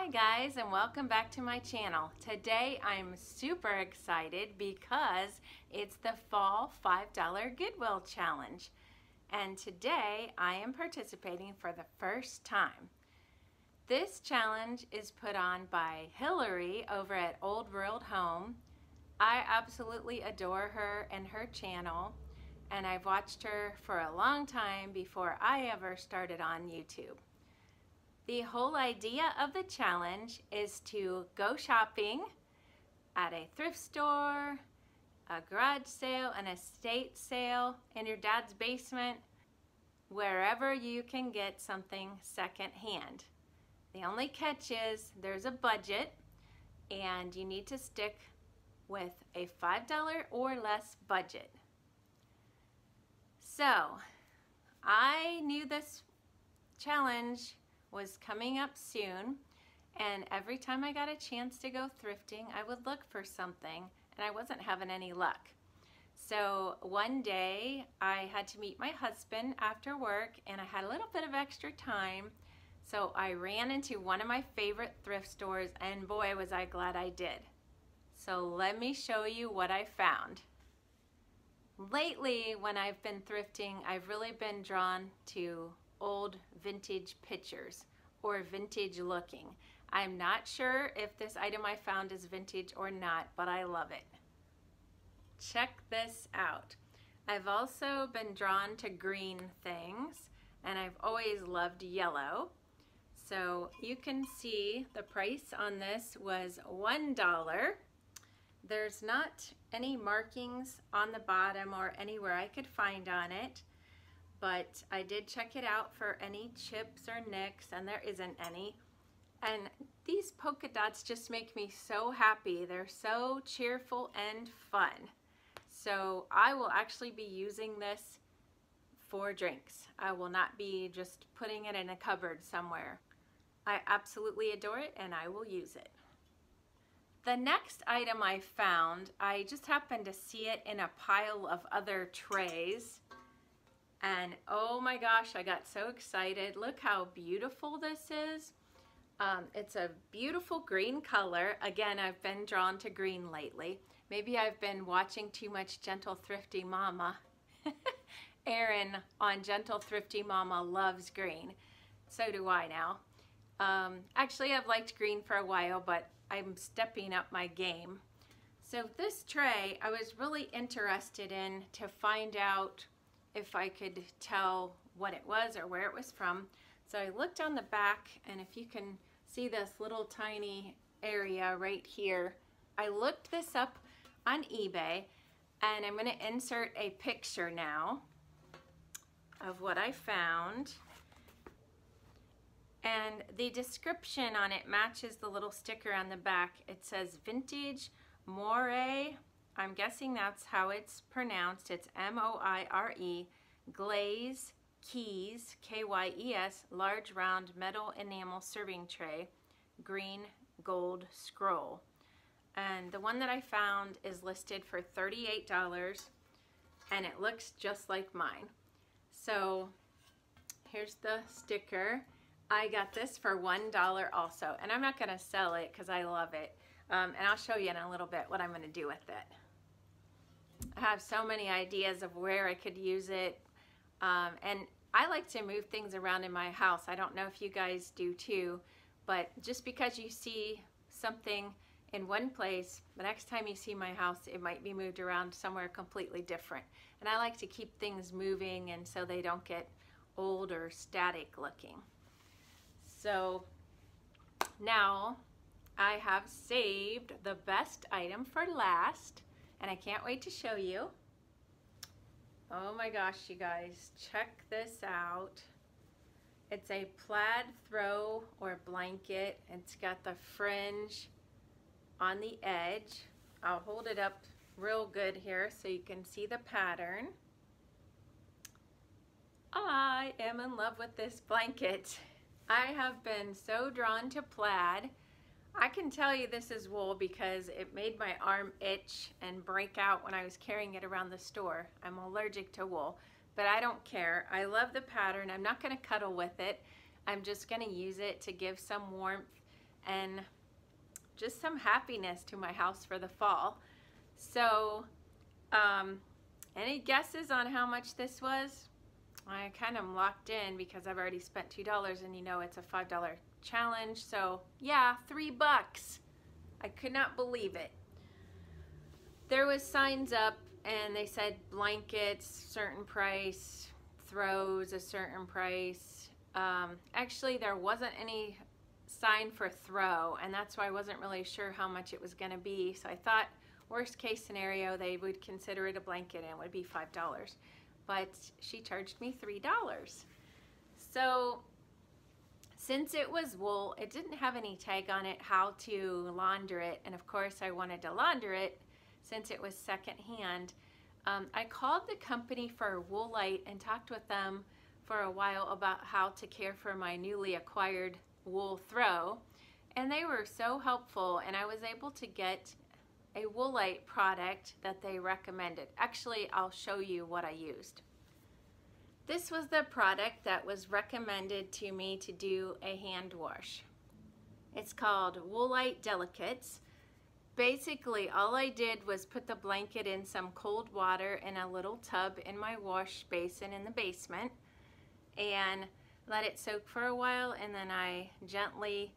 Hi guys, and welcome back to my channel. Today I'm super excited because it's the fall $5 Goodwill challenge, and today I am participating for the first time. This challenge is put on by Hillary over at Old World Home. I absolutely adore her and her channel, and I've watched her for a long time before I ever started on YouTube. The whole idea of the challenge is to go shopping at a thrift store, a garage sale, an estate sale, in your dad's basement, wherever you can get something secondhand. The only catch is there's a budget and you need to stick with a $5 or less budget. So I knew this challenge was coming up soon, and every time I got a chance to go thrifting, I would look for something, and I wasn't having any luck. So one day I had to meet my husband after work, and I had a little bit of extra time, so I ran into one of my favorite thrift stores, and boy was I glad I did. So let me show you what I found. Lately, when I've been thrifting, I've really been drawn to old vintage pictures or vintage looking. I'm not sure if this item I found is vintage or not, but I love it. Check this out. I've also been drawn to green things, and I've always loved yellow. So you can see the price on this was $1. There's not any markings on the bottom or anywhere I could find on it, but I did check it out for any chips or nicks, and there isn't any. And these polka dots just make me so happy. They're so cheerful and fun. So I will actually be using this for drinks. I will not be just putting it in a cupboard somewhere. I absolutely adore it, and I will use it. The next item I found, I just happened to see it in a pile of other trays. And oh my gosh, I got so excited. Look how beautiful this is. It's a beautiful green color. Again, I've been drawn to green lately. Maybe I've been watching too much Gentle Thrifty Mama. Erin on Gentle Thrifty Mama loves green. So do I now. Actually, I've liked green for a while, but I'm stepping up my game. So this tray, I was really interested in to find out if I could tell what it was or where it was from. So I looked on the back, and if you can see this little tiny area right here, I looked this up on eBay, and I'm going to insert a picture now of what I found. And the description on it matches the little sticker on the back. It says vintage moire. I'm guessing that's how it's pronounced. It's M-O-I-R-E, glaze, keys, K-Y-E-S, large round metal enamel serving tray, green gold scroll. And the one that I found is listed for $38, and it looks just like mine. So here's the sticker. I got this for $1 also, and I'm not going to sell it because I love it. And I'll show you in a little bit what I'm going to do with it. I have so many ideas of where I could use it, and I like to move things around in my house. I don't know if you guys do too, but just because you see something in one place, the next time you see my house, it might be moved around somewhere completely different. And I like to keep things moving, and so they don't get old or static looking. So now I have saved the best item for last, and I can't wait to show you. Oh my gosh, you guys, check this out. It's a plaid throw or blanket. It's got the fringe on the edge. I'll hold it up real good here so you can see the pattern. I am in love with this blanket. I have been so drawn to plaid. I can tell you this is wool because it made my arm itch and break out when I was carrying it around the store. I'm allergic to wool, but I don't care. I love the pattern. I'm not going to cuddle with it. I'm just going to use it to give some warmth and just some happiness to my house for the fall. So any guesses on how much this was? I kind of locked in because I've already spent $2, and you know it's a $5 challenge, so yeah, $3. I could not believe it. There was signs up and they said blankets, certain price, throws, a certain price. Actually, there wasn't any sign for throw, and that's why I wasn't really sure how much it was going to be. So I thought worst case scenario they would consider it a blanket and it would be $5, but she charged me $3. So since it was wool, it didn't have any tag on it how to launder it, and of course I wanted to launder it since it was secondhand. I called the company for Woolite and talked with them for a while about how to care for my newly acquired wool throw, and they were so helpful, and I was able to get a Woolite product that they recommended. Actually, I'll show you what I used. This was the product that was recommended to me to do a hand wash. It's called Woolite Delicates. Basically, all I did was put the blanket in some cold water in a little tub in my wash basin in the basement and let it soak for a while, and then I gently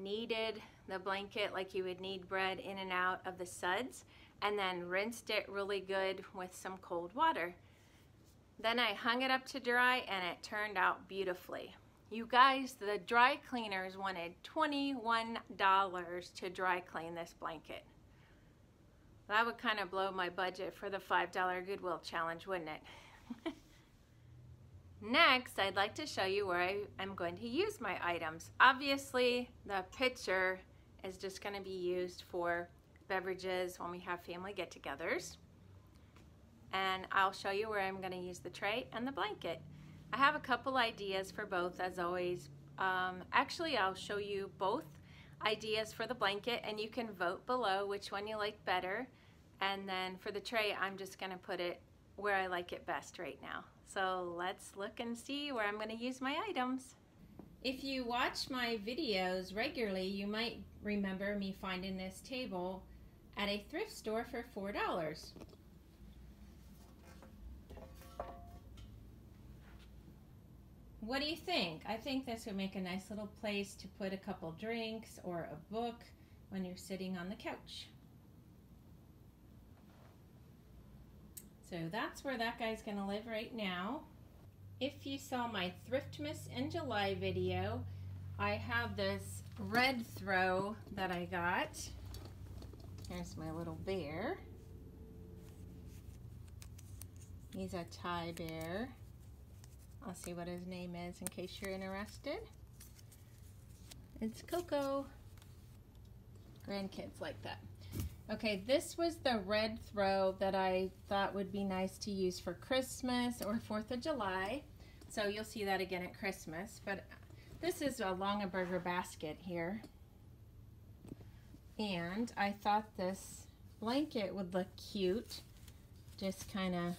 kneaded the blanket like you would knead bread in and out of the suds, and then rinsed it really good with some cold water. Then I hung it up to dry, and it turned out beautifully. You guys, the dry cleaners wanted $21 to dry clean this blanket. That would kind of blow my budget for the $5 Goodwill challenge, wouldn't it? Next, I'd like to show you where I'm going to use my items. Obviously, the pitcher is just going to be used for beverages when we have family get-togethers. And I'll show you where I'm going to use the tray and the blanket. I have a couple ideas for both, as always. Actually, I'll show you both ideas for the blanket, and you can vote below which one you like better. And then for the tray, I'm just going to put it where I like it best right now. So let's look and see where I'm going to use my items. If you watch my videos regularly, you might remember me finding this table at a thrift store for $4. What do you think? I think this would make a nice little place to put a couple drinks or a book when you're sitting on the couch. So that's where that guy's going to live right now. If you saw my Thriftmas in July video, I have this red throw that I got. Here's my little bear. He's a Thai bear. I'll see what his name is in case you're interested. It's Coco. Grandkids like that. Okay, this was the red throw that I thought would be nice to use for Christmas or 4th of July. So you'll see that again at Christmas. But this is a Longaberger basket here. And I thought this blanket would look cute. Just kind of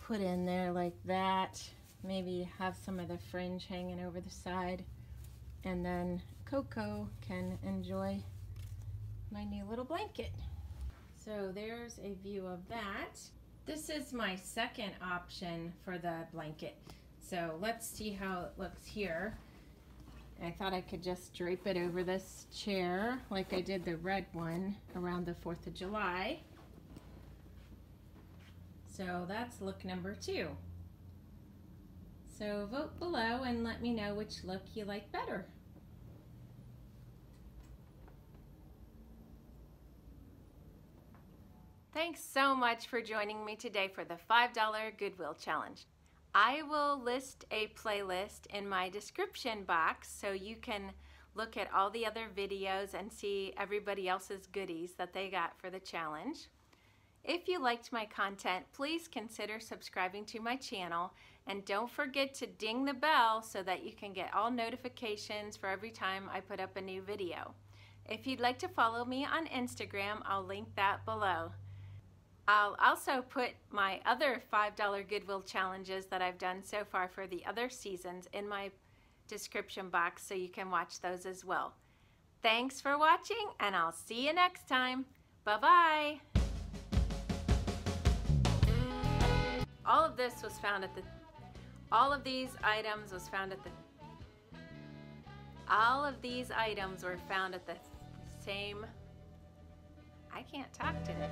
put in there like that. Maybe have some of the fringe hanging over the side. And then Coco can enjoy my new little blanket. So there's a view of that. This is my second option for the blanket. So let's see how it looks here. I thought I could just drape it over this chair like I did the red one around the 4th of July. So that's look number 2. So vote below and let me know which look you like better. Thanks so much for joining me today for the $5 Goodwill Challenge. I will list a playlist in my description box so you can look at all the other videos and see everybody else's goodies that they got for the challenge. If you liked my content, please consider subscribing to my channel, and don't forget to ding the bell so that you can get all notifications for every time I put up a new video. If you'd like to follow me on Instagram, I'll link that below. I'll also put my other $5 Goodwill challenges that I've done so far for the other seasons in my description box so you can watch those as well. Thanks for watching, and I'll see you next time. Bye-bye. All of these items were found at the same. I can't talk today.